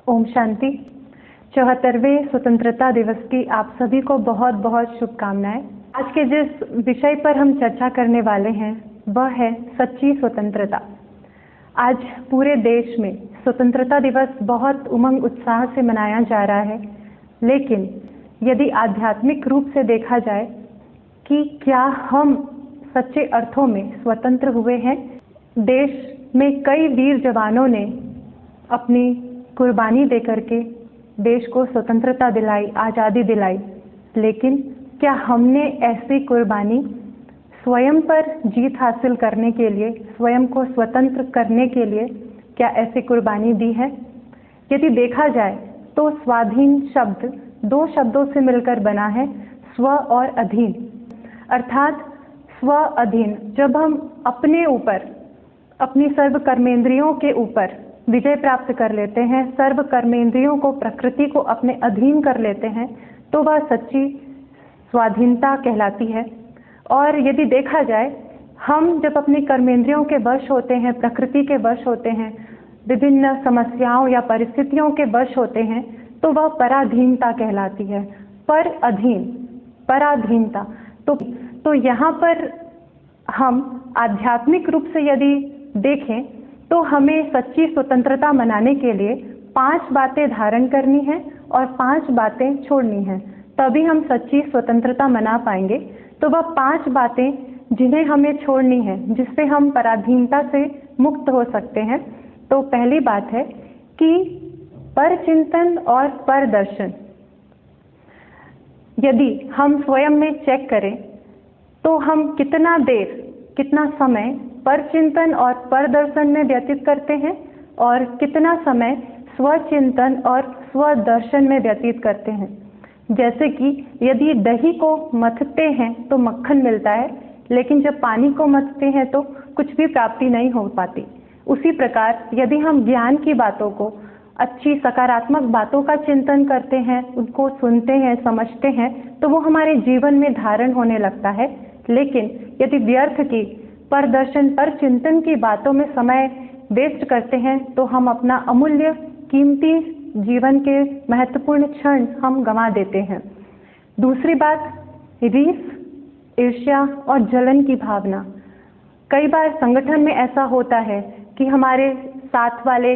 ओम शांति। 74वें स्वतंत्रता दिवस की आप सभी को बहुत बहुत शुभकामनाएं। आज के जिस विषय पर हम चर्चा करने वाले हैं वह है सच्ची स्वतंत्रता। आज पूरे देश में स्वतंत्रता दिवस बहुत उमंग उत्साह से मनाया जा रहा है, लेकिन यदि आध्यात्मिक रूप से देखा जाए कि क्या हम सच्चे अर्थों में स्वतंत्र हुए हैं। देश में कई वीर जवानों ने अपनी कुर्बानी देकर के देश को स्वतंत्रता दिलाई, आज़ादी दिलाई, लेकिन क्या हमने ऐसी कुर्बानी स्वयं पर जीत हासिल करने के लिए, स्वयं को स्वतंत्र करने के लिए क्या ऐसी कुर्बानी दी है? यदि देखा जाए तो स्वाधीन शब्द दो शब्दों से मिलकर बना है, स्व और अधीन। अर्थात स्व अधीन, जब हम अपने ऊपर, अपनी सर्व कर्मेंद्रियों के ऊपर विजय प्राप्त कर लेते हैं, सर्व कर्मेंद्रियों को, प्रकृति को अपने अधीन कर लेते हैं, तो वह सच्ची स्वाधीनता कहलाती है। और यदि देखा जाए, हम जब अपनी कर्मेंद्रियों के वश होते हैं, प्रकृति के वश होते हैं, विभिन्न समस्याओं या परिस्थितियों के वश होते हैं, तो वह पराधीनता कहलाती है। पर अधीन, पराधीनता। तो यहाँ पर हम आध्यात्मिक रूप से यदि देखें तो हमें सच्ची स्वतंत्रता मनाने के लिए 5 बातें धारण करनी है और 5 बातें छोड़नी है, तभी हम सच्ची स्वतंत्रता मना पाएंगे। तो वह 5 बातें जिन्हें हमें छोड़नी है, जिससे हम पराधीनता से मुक्त हो सकते हैं। तो पहली बात है कि परचिंतन और परदर्शन। यदि हम स्वयं में चेक करें तो हम कितना देर, कितना समय परचिंतन और परदर्शन में व्यतीत करते हैं और कितना समय स्वचिंतन और स्वदर्शन में व्यतीत करते हैं। जैसे कि यदि दही को मथते हैं तो मक्खन मिलता है, लेकिन जब पानी को मथते हैं तो कुछ भी प्राप्ति नहीं हो पाती। उसी प्रकार यदि हम ज्ञान की बातों को, अच्छी सकारात्मक बातों का चिंतन करते हैं, उनको सुनते हैं, समझते हैं, तो वो हमारे जीवन में धारण होने लगता है। लेकिन यदि व्यर्थ की, परदर्शन, पर चिंतन की बातों में समय वेस्ट करते हैं तो हम अपना अमूल्य, कीमती जीवन के महत्वपूर्ण क्षण हम गंवा देते हैं। दूसरी बात, रीस, ईर्ष्या और जलन की भावना। कई बार संगठन में ऐसा होता है कि हमारे साथ वाले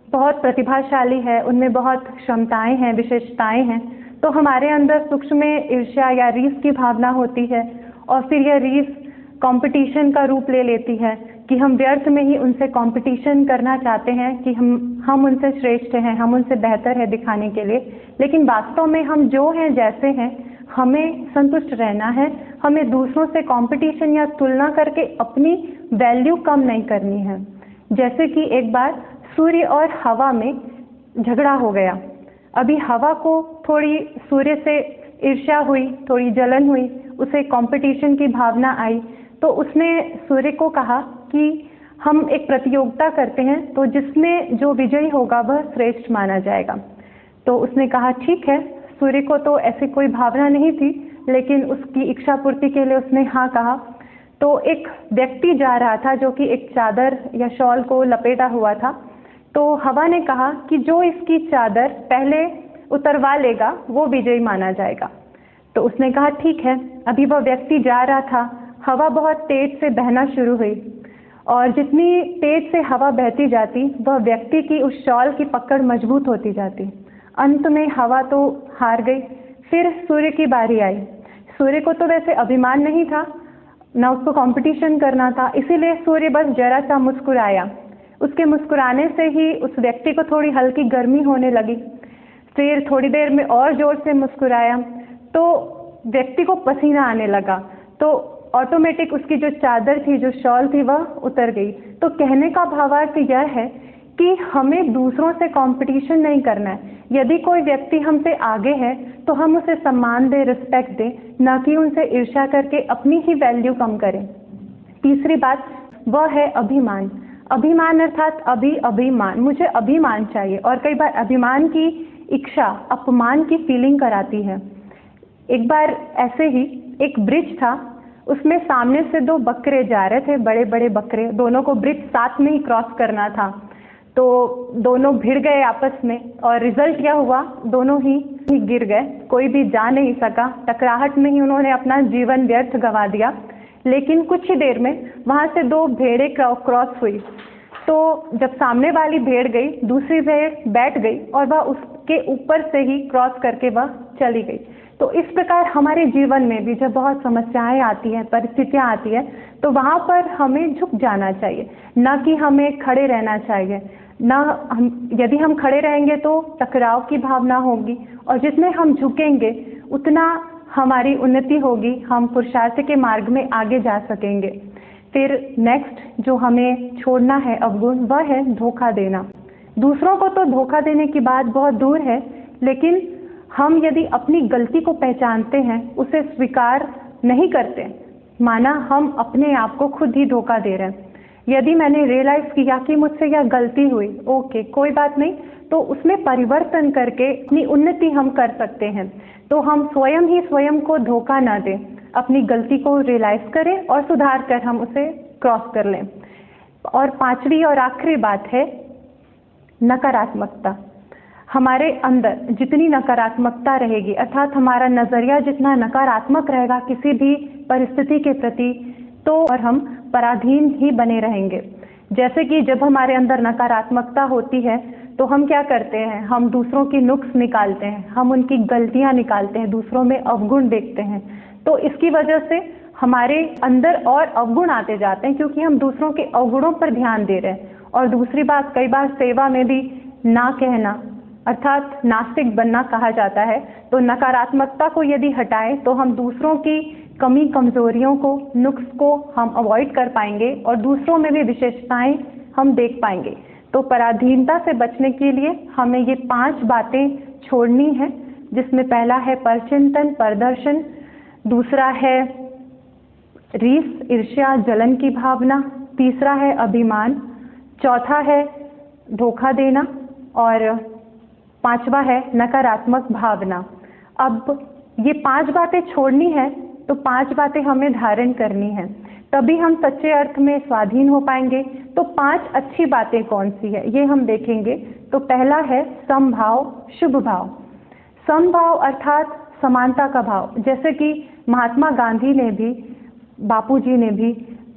बहुत प्रतिभाशाली है, उनमें बहुत क्षमताएं हैं, विशेषताएं हैं, तो हमारे अंदर सूक्ष्म में ईर्ष्या या रीस की भावना होती है और फिर यह रीस कंपटीशन का रूप ले लेती है कि हम व्यर्थ में ही उनसे कंपटीशन करना चाहते हैं कि हम उनसे श्रेष्ठ हैं, हम उनसे बेहतर है दिखाने के लिए। लेकिन वास्तव में हम जो हैं, जैसे हैं, हमें संतुष्ट रहना है। हमें दूसरों से कंपटीशन या तुलना करके अपनी वैल्यू कम नहीं करनी है। जैसे कि एक बार सूर्य और हवा में झगड़ा हो गया। अभी हवा को थोड़ी सूर्य से ईर्ष्या हुई, थोड़ी जलन हुई, उसे कंपटीशन की भावना आई, तो उसने सूर्य को कहा कि हम एक प्रतियोगिता करते हैं, तो जिसमें जो विजयी होगा वह श्रेष्ठ माना जाएगा। तो उसने कहा ठीक है। सूर्य को तो ऐसी कोई भावना नहीं थी, लेकिन उसकी इच्छा पूर्ति के लिए उसने हाँ कहा। तो एक व्यक्ति जा रहा था जो कि एक चादर या शॉल को लपेटा हुआ था। तो हवा ने कहा कि जो इसकी चादर पहले उतरवा लेगा वो विजयी माना जाएगा। तो उसने कहा ठीक है। अभी वह व्यक्ति जा रहा था, हवा बहुत तेज से बहना शुरू हुई और जितनी तेज से हवा बहती जाती, वह व्यक्ति की उस शॉल की पकड़ मजबूत होती जाती। अंत में हवा तो हार गई। फिर सूर्य की बारी आई। सूर्य को तो वैसे अभिमान नहीं था, ना उसको कंपटीशन करना था, इसीलिए सूर्य बस जरा सा मुस्कुराया। उसके मुस्कुराने से ही उस व्यक्ति को थोड़ी हल्की गर्मी होने लगी। फिर थोड़ी देर में और जोर से मुस्कुराया तो व्यक्ति को पसीना आने लगा। तो ऑटोमेटिक उसकी जो चादर थी, जो शॉल थी, वह उतर गई। तो कहने का भावार्थ यह है कि हमें दूसरों से कंपटीशन नहीं करना है। यदि कोई व्यक्ति हमसे आगे है तो हम उसे सम्मान दें, रिस्पेक्ट दें, न कि उनसे ईर्ष्या करके अपनी ही वैल्यू कम करें। तीसरी बात वह है अभिमान। अभिमान अर्थात अभिमान, मुझे अभिमान चाहिए। और कई बार अभिमान की इच्छा अपमान की फीलिंग कराती है। एक बार ऐसे ही एक ब्रिज था, उसमें सामने से 2 बकरे जा रहे थे, बड़े बड़े बकरे, दोनों को ब्रिज साथ में ही क्रॉस करना था। तो दोनों भिड़ गए आपस में और रिजल्ट क्या हुआ, दोनों ही गिर गए, कोई भी जा नहीं सका, टकराहट में ही उन्होंने अपना जीवन व्यर्थ गंवा दिया। लेकिन कुछ ही देर में वहाँ से दो भेड़ें क्रॉस हुई, तो जब सामने वाली भेड़ गई, दूसरी भेड़ बैठ गई और वह उसके ऊपर से ही क्रॉस करके वह चली गई। तो इस प्रकार हमारे जीवन में भी जब बहुत समस्याएं आती हैं, परिस्थितियां आती हैं, तो वहाँ पर हमें झुक जाना चाहिए, ना कि हमें खड़े रहना चाहिए। ना यदि हम खड़े रहेंगे तो टकराव की भावना होगी, और जितने हम झुकेंगे उतना हमारी उन्नति होगी, हम पुरुषार्थ के मार्ग में आगे जा सकेंगे। फिर नेक्स्ट जो हमें छोड़ना है अवगुण, वह है धोखा देना। दूसरों को तो धोखा देने की बात बहुत दूर है, लेकिन हम यदि अपनी गलती को पहचानते हैं, उसे स्वीकार नहीं करते, माना हम अपने आप को खुद ही धोखा दे रहे हैं। यदि मैंने रियलाइज किया कि मुझसे यह गलती हुई, ओके कोई बात नहीं, तो उसमें परिवर्तन करके अपनी उन्नति हम कर सकते हैं। तो हम स्वयं ही स्वयं को धोखा ना दें, अपनी गलती को रियलाइज करें और सुधार कर हम उसे क्रॉस कर लें। और पांचवी और आखिरी बात है नकारात्मकता। हमारे अंदर जितनी नकारात्मकता रहेगी, अर्थात हमारा नजरिया जितना नकारात्मक रहेगा किसी भी परिस्थिति के प्रति, तो और हम पराधीन ही बने रहेंगे। जैसे कि जब हमारे अंदर नकारात्मकता होती है तो हम क्या करते हैं, हम दूसरों की नुक्स निकालते हैं, हम उनकी गलतियां निकालते हैं, दूसरों में अवगुण देखते हैं। तो इसकी वजह से हमारे अंदर और अवगुण आते जाते हैं, क्योंकि हम दूसरों के अवगुणों पर ध्यान दे रहे हैं। और दूसरी बात, कई बार सेवा में भी ना कहना, अर्थात नास्तिक बनना कहा जाता है। तो नकारात्मकता को यदि हटाएं तो हम दूसरों की कमी कमजोरियों को, नुक्स को हम अवॉइड कर पाएंगे और दूसरों में भी विशेषताएं हम देख पाएंगे। तो पराधीनता से बचने के लिए हमें ये 5 बातें छोड़नी है, जिसमें पहला है परचिंतन, परदर्शन, दूसरा है रीस, ईर्ष्या, जलन की भावना, तीसरा है अभिमान, चौथा है धोखा देना और पांचवा है नकारात्मक भावना। अब ये 5 बातें छोड़नी है तो 5 बातें हमें धारण करनी है, तभी हम सच्चे अर्थ में स्वाधीन हो पाएंगे। तो 5 अच्छी बातें कौन सी है ये हम देखेंगे। तो पहला है समभाव, शुभ भाव। समभाव अर्थात समानता का भाव, जैसे कि महात्मा गांधी ने भी, बापूजी ने भी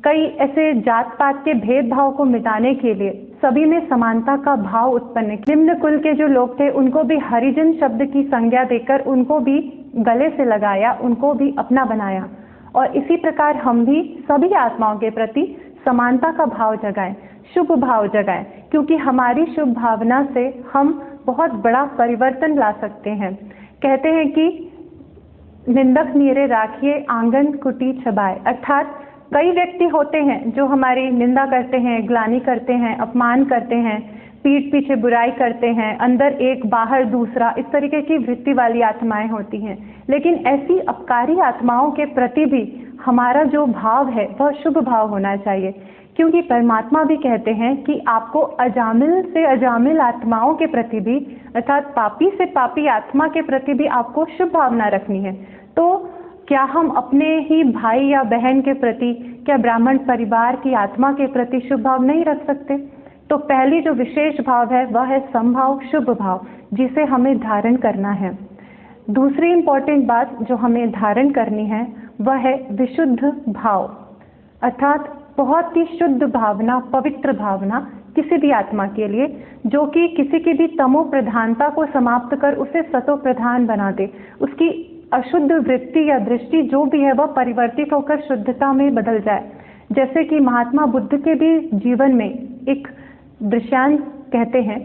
कई ऐसे जात पात के भेदभाव को मिटाने के लिए सभी में समानता का भाव उत्पन्न किया। निम्न कुल के जो लोग थे उनको भी हरिजन शब्द की संज्ञा देकर उनको भी गले से लगाया, उनको भी अपना बनाया। और इसी प्रकार हम भी सभी आत्माओं के प्रति समानता का भाव जगाएं, शुभ भाव जगाएं, क्योंकि हमारी शुभ भावना से हम बहुत बड़ा परिवर्तन ला सकते हैं। कहते हैं कि निंदक नीरे राखिए आंगन कुटी छबाए, अर्थात कई व्यक्ति होते हैं जो हमारी निंदा करते हैं, ग्लानि करते हैं, अपमान करते हैं, पीठ पीछे बुराई करते हैं, अंदर एक बाहर दूसरा, इस तरीके की वृत्ति वाली आत्माएं होती हैं। लेकिन ऐसी अपकारी आत्माओं के प्रति भी हमारा जो भाव है वह शुभ भाव होना चाहिए, क्योंकि परमात्मा भी कहते हैं कि आपको अजामिल से अजामिल आत्माओं के प्रति भी, अर्थात पापी से पापी आत्मा के प्रति भी आपको शुभ भावना रखनी है। तो क्या हम अपने ही भाई या बहन के प्रति, क्या ब्राह्मण परिवार की आत्मा के प्रति शुभ भाव नहीं रख सकते? तो पहली जो विशेष भाव है वह है समभाव, शुभ भाव, जिसे हमें धारण करना है। दूसरी इंपॉर्टेंट बात जो हमें धारण करनी है वह है विशुद्ध भाव, अर्थात बहुत ही शुद्ध भावना, पवित्र भावना किसी भी आत्मा के लिए, जो कि किसी की भी तमो प्रधानता को समाप्त कर उसे सतो प्रधान बना दे। उसकी अशुद्ध वृत्ति या दृष्टि जो भी है वह परिवर्तित होकर शुद्धता में बदल जाए। जैसे कि महात्मा बुद्ध के भी जीवन में एक दृश्यांश कहते हैं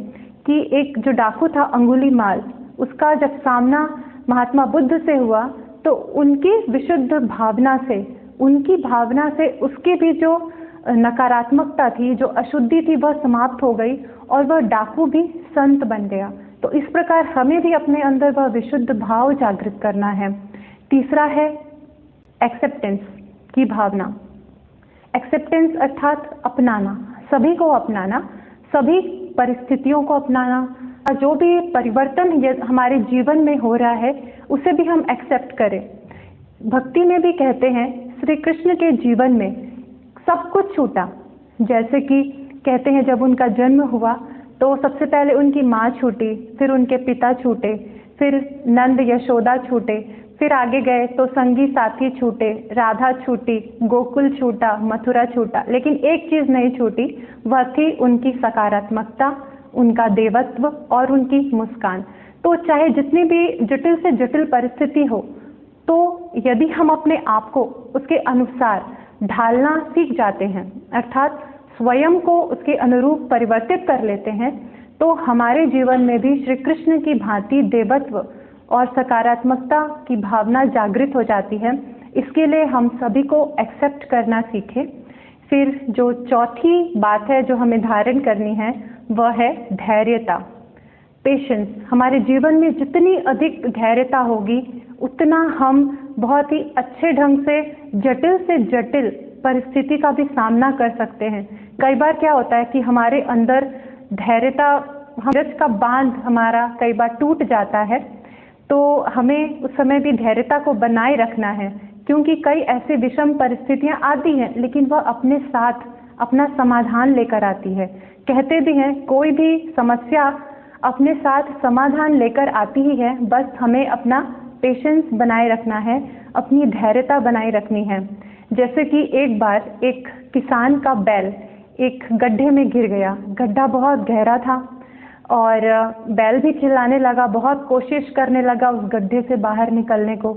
कि एक जो डाकू था अंगुलीमाल, उसका जब सामना महात्मा बुद्ध से हुआ तो उनकी विशुद्ध भावना से, उनकी भावना से उसकी भी जो नकारात्मकता थी, जो अशुद्धि थी, वह समाप्त हो गई और वह डाकू भी संत बन गया। तो इस प्रकार हमें भी अपने अंदर वह विशुद्ध भाव जागृत करना है। तीसरा है एक्सेप्टेंस की भावना। एक्सेप्टेंस अर्थात अपनाना, सभी को अपनाना, सभी परिस्थितियों को अपनाना, जो भी परिवर्तन हमारे जीवन में हो रहा है उसे भी हम एक्सेप्ट करें। भक्ति में भी कहते हैं श्री कृष्ण के जीवन में सब कुछ छूटा, जैसे कि कहते हैं जब उनका जन्म हुआ तो सबसे पहले उनकी माँ छूटी, फिर उनके पिता छूटे, फिर नंद यशोदा छूटे, फिर आगे गए तो संगी साथी छूटे, राधा छूटी, गोकुल छूटा, मथुरा छूटा, लेकिन एक चीज नहीं छूटी, वह थी उनकी सकारात्मकता, उनका देवत्व और उनकी मुस्कान। तो चाहे जितनी भी जटिल से जटिल परिस्थिति हो, तो यदि हम अपने आप को उसके अनुसार ढालना सीख जाते हैं, अर्थात स्वयं को उसके अनुरूप परिवर्तित कर लेते हैं, तो हमारे जीवन में भी श्री कृष्ण की भांति देवत्व और सकारात्मकता की भावना जागृत हो जाती है। इसके लिए हम सभी को एक्सेप्ट करना सीखें। फिर जो चौथी बात है जो हमें धारण करनी है, वह है धैर्यता, पेशेंस। हमारे जीवन में जितनी अधिक धैर्यता होगी, उतना हम बहुत ही अच्छे ढंग से जटिल परिस्थिति का भी सामना कर सकते हैं। कई बार क्या होता है कि हमारे अंदर धैर्यता, धीरज का बांध हमारा कई बार टूट जाता है, तो हमें उस समय भी धैर्यता को बनाए रखना है, क्योंकि कई ऐसे विषम परिस्थितियां आती हैं, लेकिन वह अपने साथ अपना समाधान लेकर आती है। कहते भी हैं कोई भी समस्या अपने साथ समाधान लेकर आती ही है, बस हमें अपना पेशेंस बनाए रखना है, अपनी धैर्यता बनाए रखनी है। जैसे कि एक बार एक किसान का बैल एक गड्ढे में गिर गया। गड्ढा बहुत गहरा था और बैल भी चिल्लाने लगा, बहुत कोशिश करने लगा उस गड्ढे से बाहर निकलने को।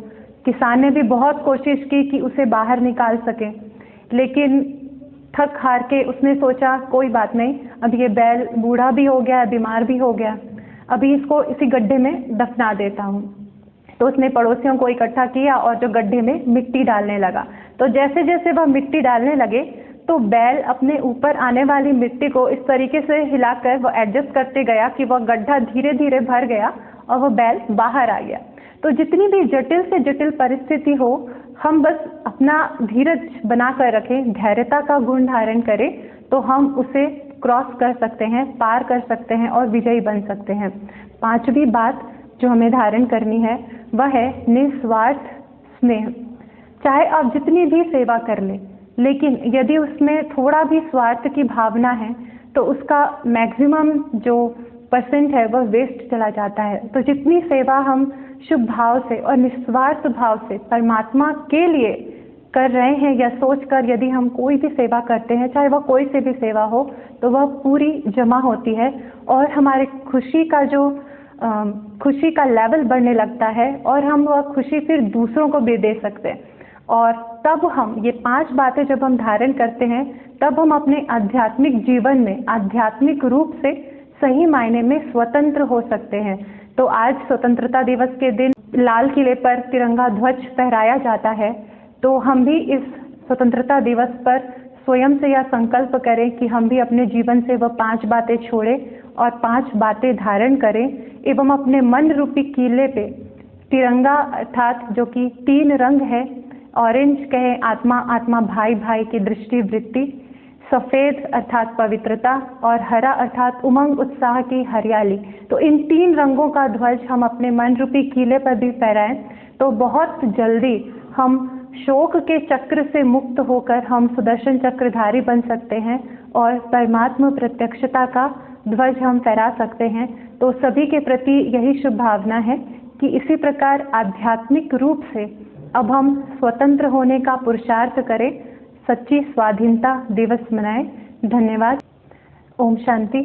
किसान ने भी बहुत कोशिश की कि उसे बाहर निकाल सके, लेकिन थक हार के उसने सोचा कोई बात नहीं, अब ये बैल बूढ़ा भी हो गया है, बीमार भी हो गया, अभी इसको इसी गड्ढे में दफना देता हूँ। तो उसने पड़ोसियों को इकट्ठा किया और जो गड्ढे में मिट्टी डालने लगा। तो जैसे जैसे वह मिट्टी डालने लगे, तो बैल अपने ऊपर आने वाली मिट्टी को इस तरीके से हिलाकर वह एडजस्ट करते गया कि वह गड्ढा धीरे धीरे भर गया और वह बैल बाहर आ गया। तो जितनी भी जटिल से जटिल परिस्थिति हो, हम बस अपना धीरज बना कर रखें, धैर्यता का गुण धारण करें, तो हम उसे क्रॉस कर सकते हैं, पार कर सकते हैं और विजयी बन सकते हैं। पांचवी बात जो हमें धारण करनी है, वह है निस्वार्थ स्नेह। चाहे आप जितनी भी सेवा कर लें, लेकिन यदि उसमें थोड़ा भी स्वार्थ की भावना है, तो उसका मैक्सिमम जो % है वह वेस्ट चला जाता है। तो जितनी सेवा हम शुभ भाव से और निस्वार्थ भाव से परमात्मा के लिए कर रहे हैं, या सोचकर यदि हम कोई भी सेवा करते हैं, चाहे वह कोई से भी सेवा हो, तो वह पूरी जमा होती है और हमारे खुशी का लेवल बढ़ने लगता है और हम वह खुशी फिर दूसरों को भी दे सकते हैं। और तब हम ये 5 बातें जब हम धारण करते हैं, तब हम अपने आध्यात्मिक जीवन में आध्यात्मिक रूप से सही मायने में स्वतंत्र हो सकते हैं। तो आज स्वतंत्रता दिवस के दिन लाल किले पर तिरंगा ध्वज फहराया जाता है, तो हम भी इस स्वतंत्रता दिवस पर स्वयं से यह संकल्प करें कि हम भी अपने जीवन से वह 5 बातें छोड़ें और 5 बातें धारण करें, एवं अपने मन रूपी किले पे तिरंगा, अर्थात जो कि 3 रंग है, ऑरेंज कहे आत्मा, आत्मा भाई, भाई की दृष्टि वृत्ति, सफेद अर्थात पवित्रता और हरा अर्थात उमंग उत्साह की हरियाली। तो इन 3 रंगों का ध्वज हम अपने मन रूपी किले पर भी फहराएं, तो बहुत जल्दी हम शोक के चक्र से मुक्त होकर हम सुदर्शन चक्रधारी बन सकते हैं और परमात्मा प्रत्यक्षता का ध्वज हम फहरा सकते हैं। तो सभी के प्रति यही शुभ भावना है कि इसी प्रकार आध्यात्मिक रूप से अब हम स्वतंत्र होने का पुरुषार्थ करें, सच्ची स्वाधीनता दिवस मनाएं। धन्यवाद। ओम शांति।